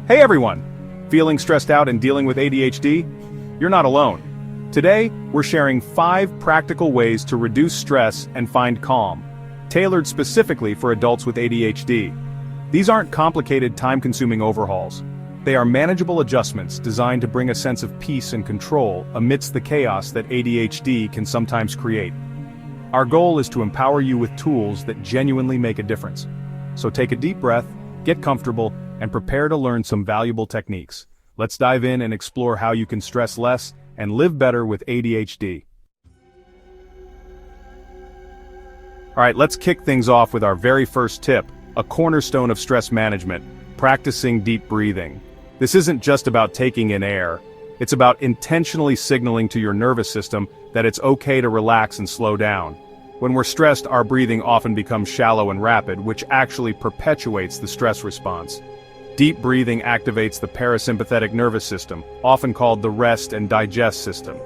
Hey everyone! Feeling stressed out and dealing with ADHD? You're not alone. Today, we're sharing 5 practical ways to reduce stress and find calm, tailored specifically for adults with ADHD. These aren't complicated, time-consuming overhauls. They are manageable adjustments designed to bring a sense of peace and control amidst the chaos that ADHD can sometimes create. Our goal is to empower you with tools that genuinely make a difference. So take a deep breath, get comfortable, and prepare to learn some valuable techniques. Let's dive in and explore how you can stress less and live better with ADHD. Alright, let's kick things off with our very first tip, a cornerstone of stress management: practicing deep breathing. This isn't just about taking in air. It's about intentionally signaling to your nervous system that it's okay to relax and slow down. When we're stressed, our breathing often becomes shallow and rapid, which actually perpetuates the stress response. Deep breathing activates the parasympathetic nervous system, often called the rest and digest system.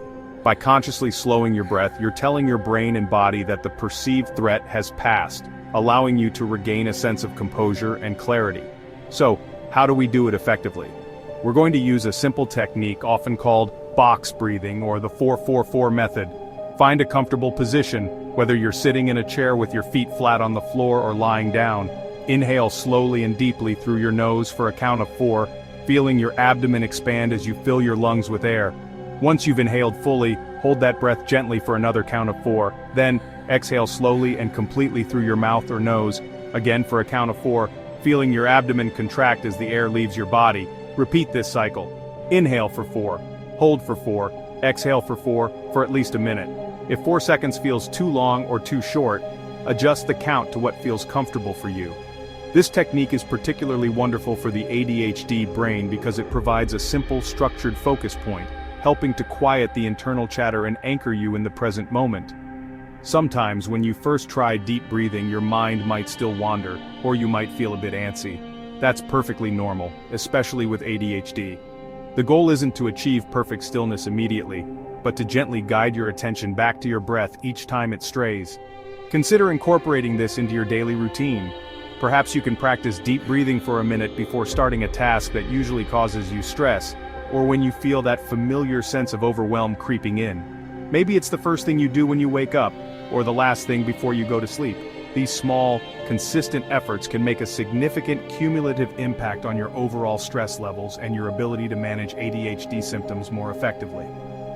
By consciously slowing your breath, you're telling your brain and body that the perceived threat has passed, allowing you to regain a sense of composure and clarity. So, how do we do it effectively? We're going to use a simple technique often called box breathing, or the 4-4-4 method. Find a comfortable position, whether you're sitting in a chair with your feet flat on the floor or lying down. Inhale slowly and deeply through your nose for a count of 4, feeling your abdomen expand as you fill your lungs with air. Once you've inhaled fully, hold that breath gently for another count of 4, then exhale slowly and completely through your mouth or nose, again for a count of 4, feeling your abdomen contract as the air leaves your body. Repeat this cycle. Inhale for 4, hold for 4, exhale for 4, for at least a minute. If 4 seconds feels too long or too short, adjust the count to what feels comfortable for you. This technique is particularly wonderful for the ADHD brain because it provides a simple, structured focus point, helping to quiet the internal chatter and anchor you in the present moment. Sometimes, when you first try deep breathing, your mind might still wander, or you might feel a bit antsy. That's perfectly normal, especially with ADHD. The goal isn't to achieve perfect stillness immediately, but to gently guide your attention back to your breath each time it strays. Consider incorporating this into your daily routine. Perhaps you can practice deep breathing for a minute before starting a task that usually causes you stress, or when you feel that familiar sense of overwhelm creeping in. Maybe it's the first thing you do when you wake up, or the last thing before you go to sleep. These small, consistent efforts can make a significant cumulative impact on your overall stress levels and your ability to manage ADHD symptoms more effectively.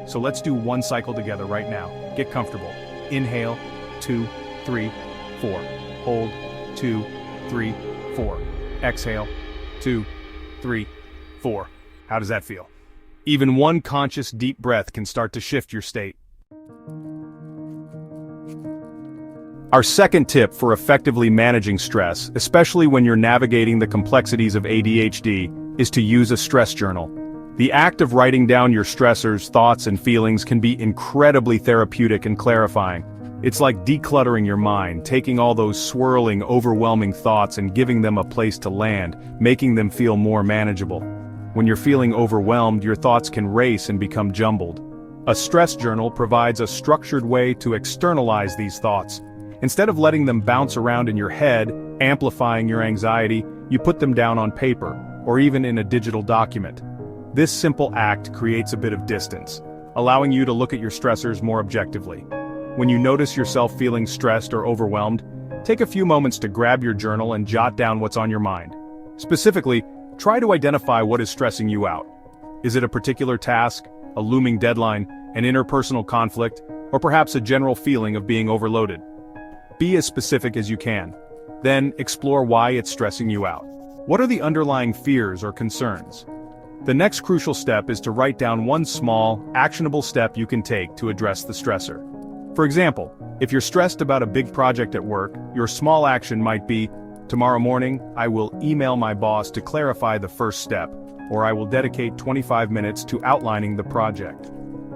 So let's do one cycle together right now. Get comfortable. Inhale, 2, 3, 4. Hold, 2, 3, 4. Exhale, 2, 3, 4. How does that feel? Even one conscious deep breath can start to shift your state. Our second tip for effectively managing stress, especially when you're navigating the complexities of ADHD, is to use a stress journal. The act of writing down your stressors, thoughts, and feelings can be incredibly therapeutic and clarifying. It's like decluttering your mind, taking all those swirling, overwhelming thoughts and giving them a place to land, making them feel more manageable. When you're feeling overwhelmed, your thoughts can race and become jumbled. A stress journal provides a structured way to externalize these thoughts. Instead of letting them bounce around in your head, amplifying your anxiety, you put them down on paper, or even in a digital document. This simple act creates a bit of distance, allowing you to look at your stressors more objectively. When you notice yourself feeling stressed or overwhelmed, take a few moments to grab your journal and jot down what's on your mind. Specifically, try to identify what is stressing you out. Is it a particular task, a looming deadline, an interpersonal conflict, or perhaps a general feeling of being overloaded? Be as specific as you can. Then, explore why it's stressing you out. What are the underlying fears or concerns? The next crucial step is to write down one small, actionable step you can take to address the stressor. For example, if you're stressed about a big project at work, your small action might be, tomorrow morning, I will email my boss to clarify the first step, or I will dedicate 25 minutes to outlining the project.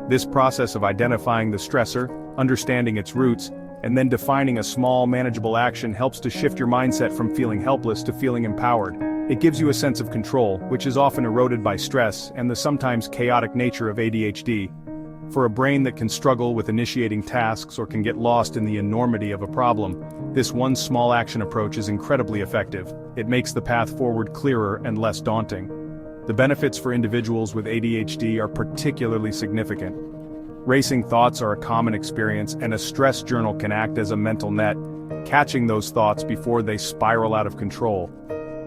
This process of identifying the stressor, understanding its roots, and then defining a small, manageable action helps to shift your mindset from feeling helpless to feeling empowered. It gives you a sense of control, which is often eroded by stress and the sometimes chaotic nature of ADHD. For a brain that can struggle with initiating tasks or can get lost in the enormity of a problem, this one small action approach is incredibly effective. It makes the path forward clearer and less daunting. The benefits for individuals with ADHD are particularly significant. Racing thoughts are a common experience, and a stress journal can act as a mental net, catching those thoughts before they spiral out of control.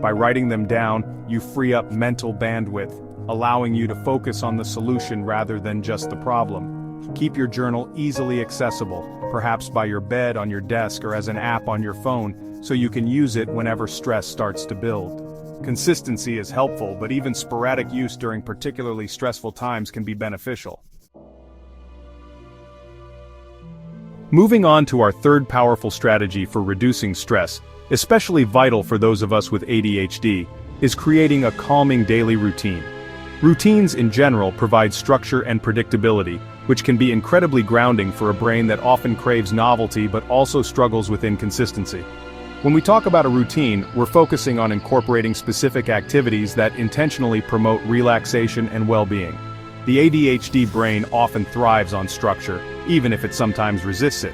By writing them down, you free up mental bandwidth, allowing you to focus on the solution rather than just the problem. Keep your journal easily accessible, perhaps by your bed, on your desk, or as an app on your phone, so you can use it whenever stress starts to build. Consistency is helpful, but even sporadic use during particularly stressful times can be beneficial. Moving on to our third powerful strategy for reducing stress, especially vital for those of us with ADHD, is creating a calming daily routine. Routines in general provide structure and predictability, which can be incredibly grounding for a brain that often craves novelty but also struggles with inconsistency. When we talk about a routine, we're focusing on incorporating specific activities that intentionally promote relaxation and well-being. The ADHD brain often thrives on structure, even if it sometimes resists it.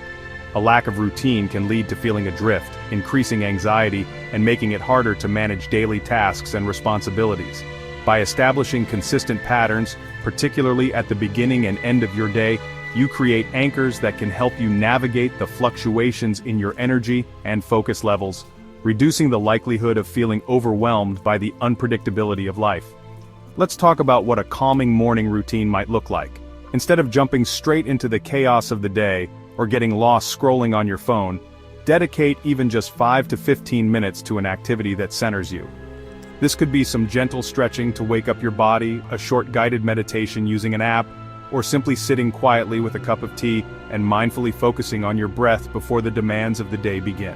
A lack of routine can lead to feeling adrift, increasing anxiety, and making it harder to manage daily tasks and responsibilities. By establishing consistent patterns, particularly at the beginning and end of your day, you create anchors that can help you navigate the fluctuations in your energy and focus levels, reducing the likelihood of feeling overwhelmed by the unpredictability of life. Let's talk about what a calming morning routine might look like. Instead of jumping straight into the chaos of the day or getting lost scrolling on your phone, dedicate even just 5 to 15 minutes to an activity that centers you. This could be some gentle stretching to wake up your body, a short guided meditation using an app, or simply sitting quietly with a cup of tea and mindfully focusing on your breath before the demands of the day begin.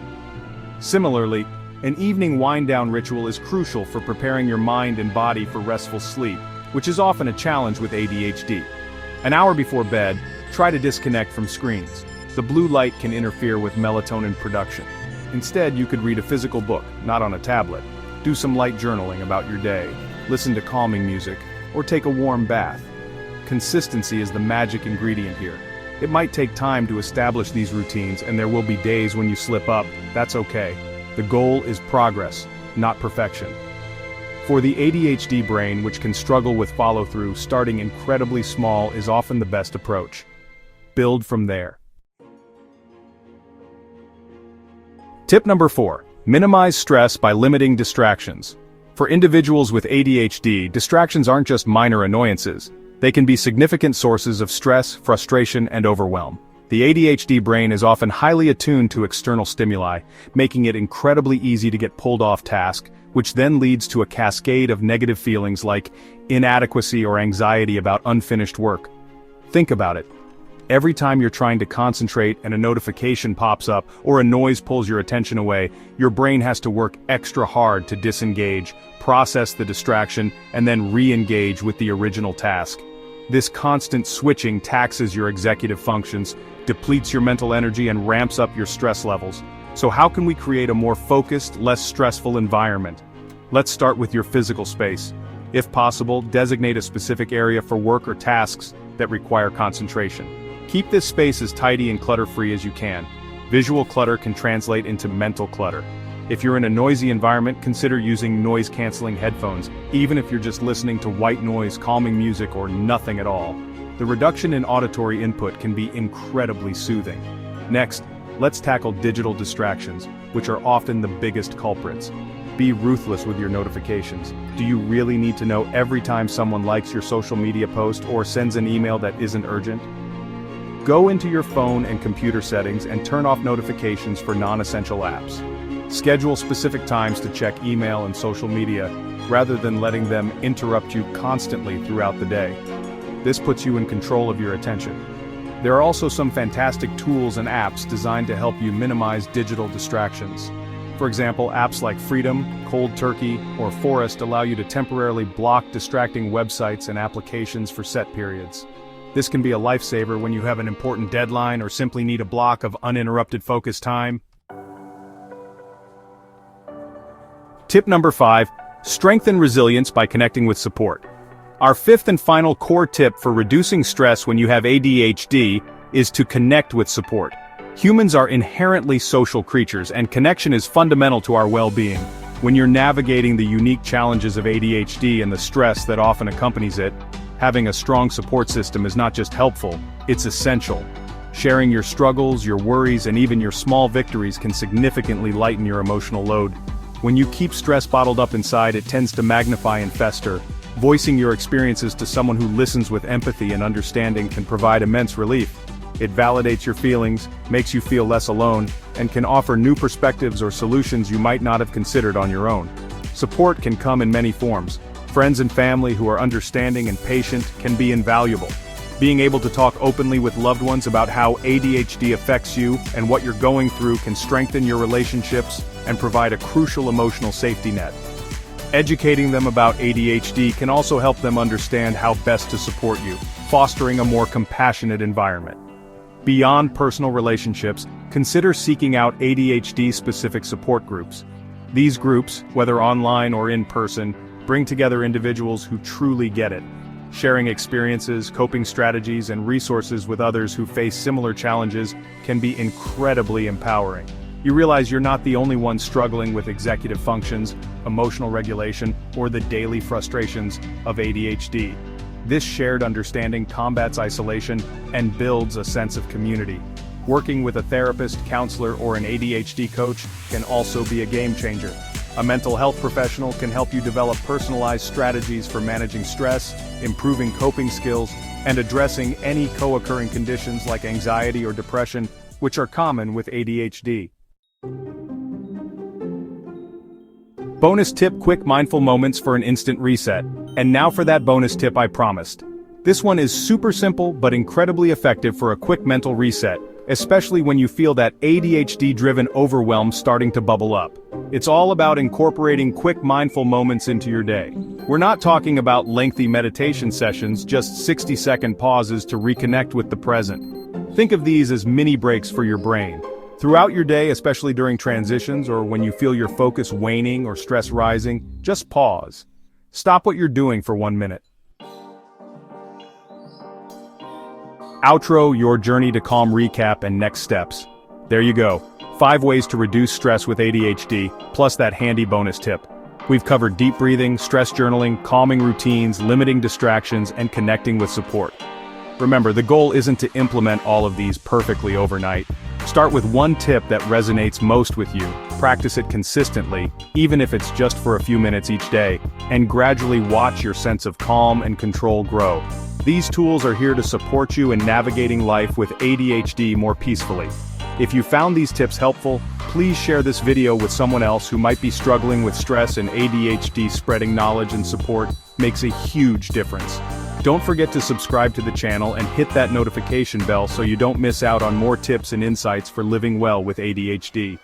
Similarly, an evening wind-down ritual is crucial for preparing your mind and body for restful sleep, which is often a challenge with ADHD. An hour before bed, try to disconnect from screens. The blue light can interfere with melatonin production. Instead, you could read a physical book, not on a tablet. Do some light journaling about your day, listen to calming music, or take a warm bath. Consistency is the magic ingredient here. It might take time to establish these routines, and there will be days when you slip up. That's okay. The goal is progress, not perfection. For the ADHD brain, which can struggle with follow-through, starting incredibly small is often the best approach. Build from there. Tip number 4. Minimize stress by limiting distractions. For individuals with ADHD, distractions aren't just minor annoyances. They can be significant sources of stress, frustration, and overwhelm. The ADHD brain is often highly attuned to external stimuli, making it incredibly easy to get pulled off task, which then leads to a cascade of negative feelings like inadequacy or anxiety about unfinished work. Think about it. Every time you're trying to concentrate and a notification pops up or a noise pulls your attention away, your brain has to work extra hard to disengage, process the distraction, and then re-engage with the original task. This constant switching taxes your executive functions, depletes your mental energy, and ramps up your stress levels. So how can we create a more focused, less stressful environment? Let's start with your physical space. If possible, designate a specific area for work or tasks that require concentration. Keep this space as tidy and clutter-free as you can. Visual clutter can translate into mental clutter. If you're in a noisy environment, consider using noise-canceling headphones, even if you're just listening to white noise, calming music, or nothing at all. The reduction in auditory input can be incredibly soothing. Next, let's tackle digital distractions, which are often the biggest culprits. Be ruthless with your notifications. Do you really need to know every time someone likes your social media post or sends an email that isn't urgent? Go into your phone and computer settings and turn off notifications for non-essential apps. Schedule specific times to check email and social media, rather than letting them interrupt you constantly throughout the day. This puts you in control of your attention. There are also some fantastic tools and apps designed to help you minimize digital distractions. For example, apps like Freedom, Cold Turkey, or Forest allow you to temporarily block distracting websites and applications for set periods. This can be a lifesaver when you have an important deadline or simply need a block of uninterrupted focus time. Tip number 5, strengthen resilience by connecting with support. Our fifth and final core tip for reducing stress when you have ADHD is to connect with support. Humans are inherently social creatures, and connection is fundamental to our well-being. When you're navigating the unique challenges of ADHD and the stress that often accompanies it, having a strong support system is not just helpful, it's essential. Sharing your struggles, your worries, and even your small victories can significantly lighten your emotional load. When you keep stress bottled up inside, it tends to magnify and fester. Voicing your experiences to someone who listens with empathy and understanding can provide immense relief. It validates your feelings, makes you feel less alone, and can offer new perspectives or solutions you might not have considered on your own. Support can come in many forms. Friends and family who are understanding and patient can be invaluable. Being able to talk openly with loved ones about how ADHD affects you and what you're going through can strengthen your relationships and provide a crucial emotional safety net. Educating them about ADHD can also help them understand how best to support you, fostering a more compassionate environment. Beyond personal relationships, consider seeking out ADHD-specific support groups. These groups, whether online or in person, bring together individuals who truly get it. Sharing experiences, coping strategies, and resources with others who face similar challenges can be incredibly empowering. You realize you're not the only one struggling with executive functions, emotional regulation, or the daily frustrations of ADHD. This shared understanding combats isolation and builds a sense of community. Working with a therapist, counselor, or an ADHD coach can also be a game changer. A mental health professional can help you develop personalized strategies for managing stress, improving coping skills, and addressing any co-occurring conditions like anxiety or depression, which are common with ADHD. Bonus tip: quick mindful moments for an instant reset. And now for that bonus tip I promised. This one is super simple but incredibly effective for a quick mental reset, especially when you feel that ADHD-driven overwhelm starting to bubble up. It's all about incorporating quick mindful moments into your day. We're not talking about lengthy meditation sessions, just 60-second pauses to reconnect with the present. Think of these as mini breaks for your brain. Throughout your day, especially during transitions or when you feel your focus waning or stress rising, just pause. Stop what you're doing for 1 minute. Outro: your journey to calm recap and next steps. There you go. 5 ways to reduce stress with ADHD, plus that handy bonus tip. We've covered deep breathing, stress journaling, calming routines, limiting distractions, and connecting with support. Remember, the goal isn't to implement all of these perfectly overnight. Start with one tip that resonates most with you, practice it consistently, even if it's just for a few minutes each day, and gradually watch your sense of calm and control grow. These tools are here to support you in navigating life with ADHD more peacefully. If you found these tips helpful, please share this video with someone else who might be struggling with stress and ADHD. Spreading knowledge and support makes a huge difference. Don't forget to subscribe to the channel and hit that notification bell so you don't miss out on more tips and insights for living well with ADHD.